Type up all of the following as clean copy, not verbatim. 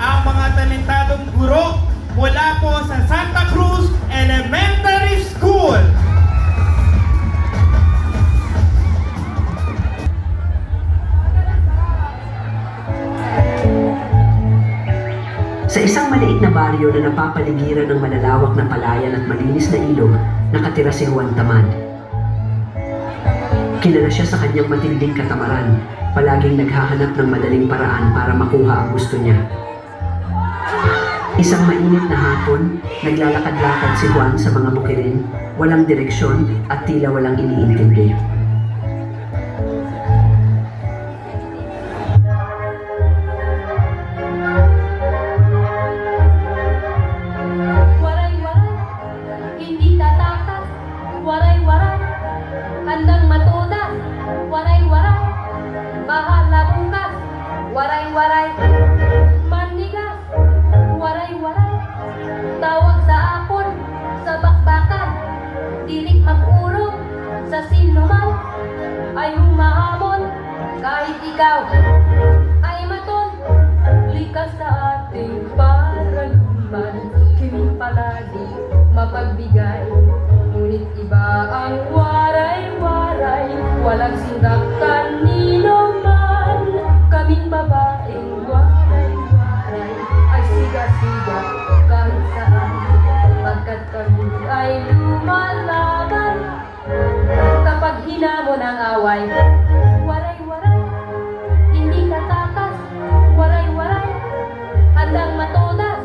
ang mga talentadong guro mula po sa Santa Cruz Elementary School. Sa isang maliit na baryo na napapaligiran ng malalawak na palayan at malinis na ilog, nakatira si Juan Tamad. Kilala siya sa kanyang matinding katamaran, palaging naghahanap ng madaling paraan para makuha ang gusto niya. Isang mainit na hapon, naglalakad-lakad si Juan sa mga bukirin, walang direksyon at tila walang iniintindi. Waray-waray, manigas, waray-waray, tawag sa apon, sa bakbakan, tirik mag-urong, sa sinuman, ay humahamon, kahit ikaw ay maton, likas sa ating paraluman, kiming palagi mapagbigay, ngunit iba ang waray-waray, walang sindak kanino man. Kaming babaeng waray-waray ay siga-siga kahit saan, pagkat kami ay lumalaban kapag hinamon ang away. Waray-waray, hindi tatakas, waray-waray, handang matodas,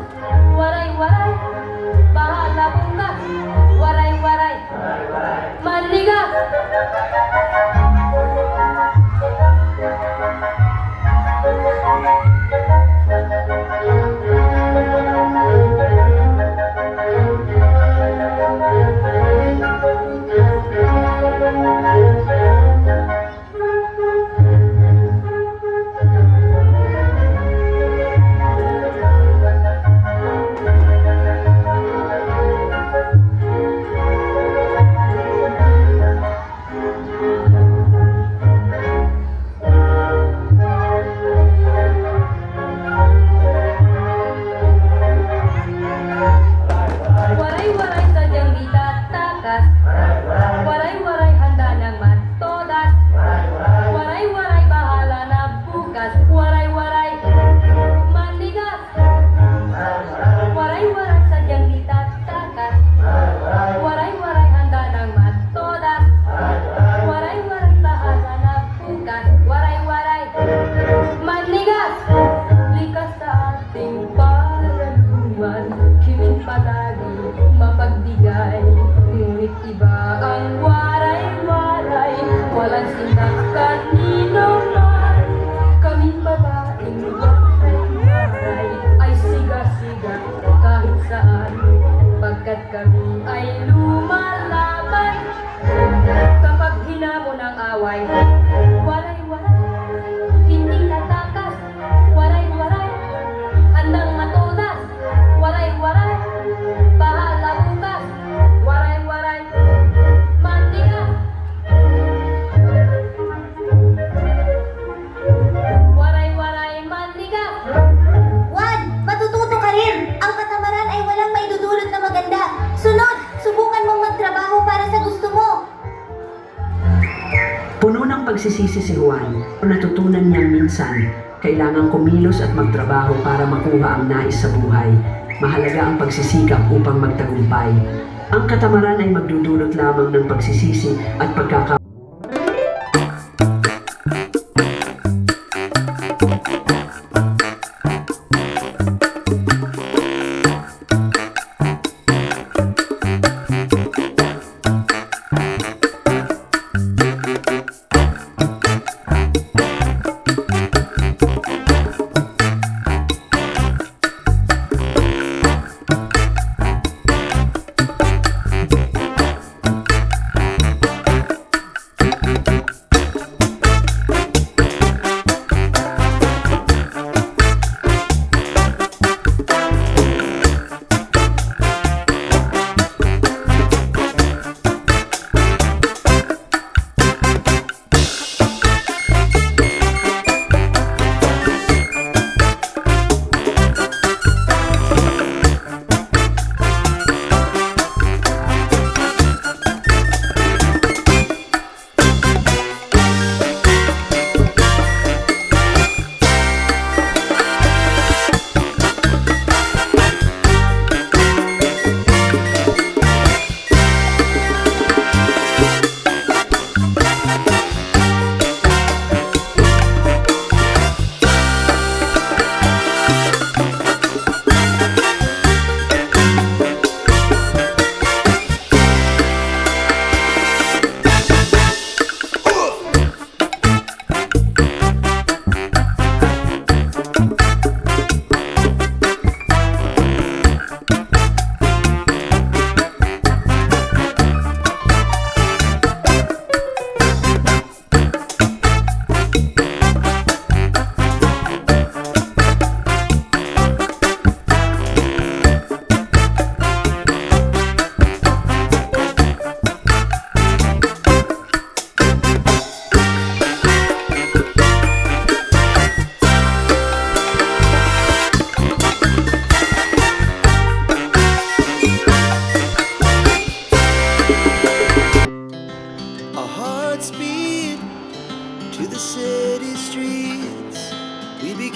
waray-waray, bahala bukas, waray-waray, manligas. Waray-waray handa ng matodas, waray-waray bahala na bukas, waray-waray manigas, waray-waray sadyang di tatakas, waray-waray handa ng matodas, waray-waray bahala na bukas, waray-waray manigas, likas sa ating paraluman, kiming palagi mapagbigay. Ngunit iba ang waray-waray, walang sindak kanino man. Kaming babaeng waray-waray ay siga-siga kahit saan, pagkat kami ay lumalaban kapag hinamon ang away. Waray-waray, hindi tatakas, waray-waray, handang matodas, waray-waray, bahala bukas, waray-waray, manligas. Waray-waray, manligas. Juan, matututo ka rin. Ang katamaran ay walang maidudulot na maganda. Sunod, subukan mong magtrabaho para sa gusto mo. Puno ng pagsisisi si Juan, natutunan niyang minsan, kailangang kumilos at magtrabaho para makuha ang nais sa buhay. Mahalaga ang pagsisikap upang magtagumpay. Ang katamaran ay magdudulot lamang ng pagsisisi at pagkaka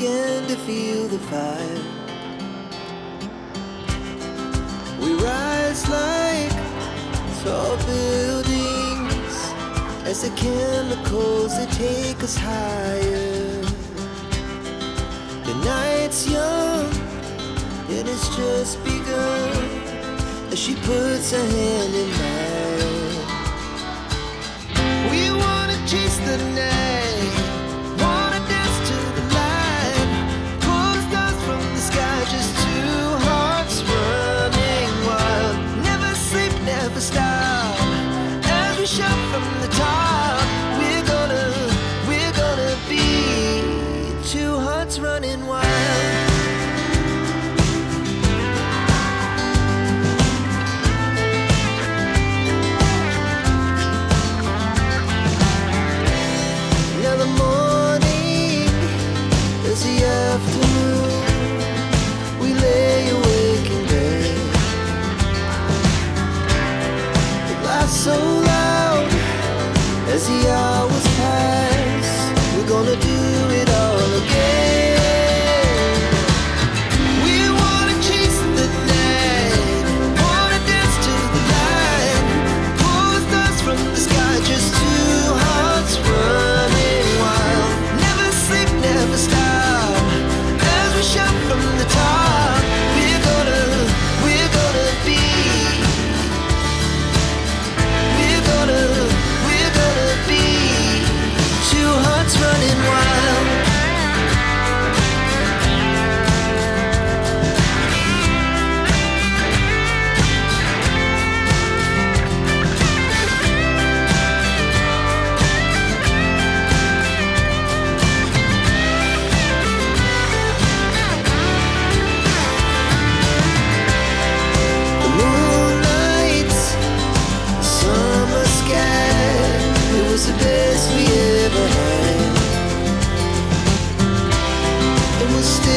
began to feel the fire. We rise like tall buildings as the chemicals that take us higher. The night's young and it's just begun as she puts her hand in mine. We wanna chase the night, wanna dance to the light, pull the stars from the sky, just two hearts running wild. Never sleep, never stop, as we shout from the top. We're gonna be two hearts running wild. Now the morning is the afternoon. We lay awake in bed. The laughs so loud as the hours pass. We're gonna do it all again. We wanna chase the night, wanna dance to the light, pull the stars from the sky, just two hearts running wild. Never sleep, never stop, as we shout from the top. We're gonna be, we're gonna be two hearts running wild. The moonlight, summer sky, it was the best we ever had. And we'll stay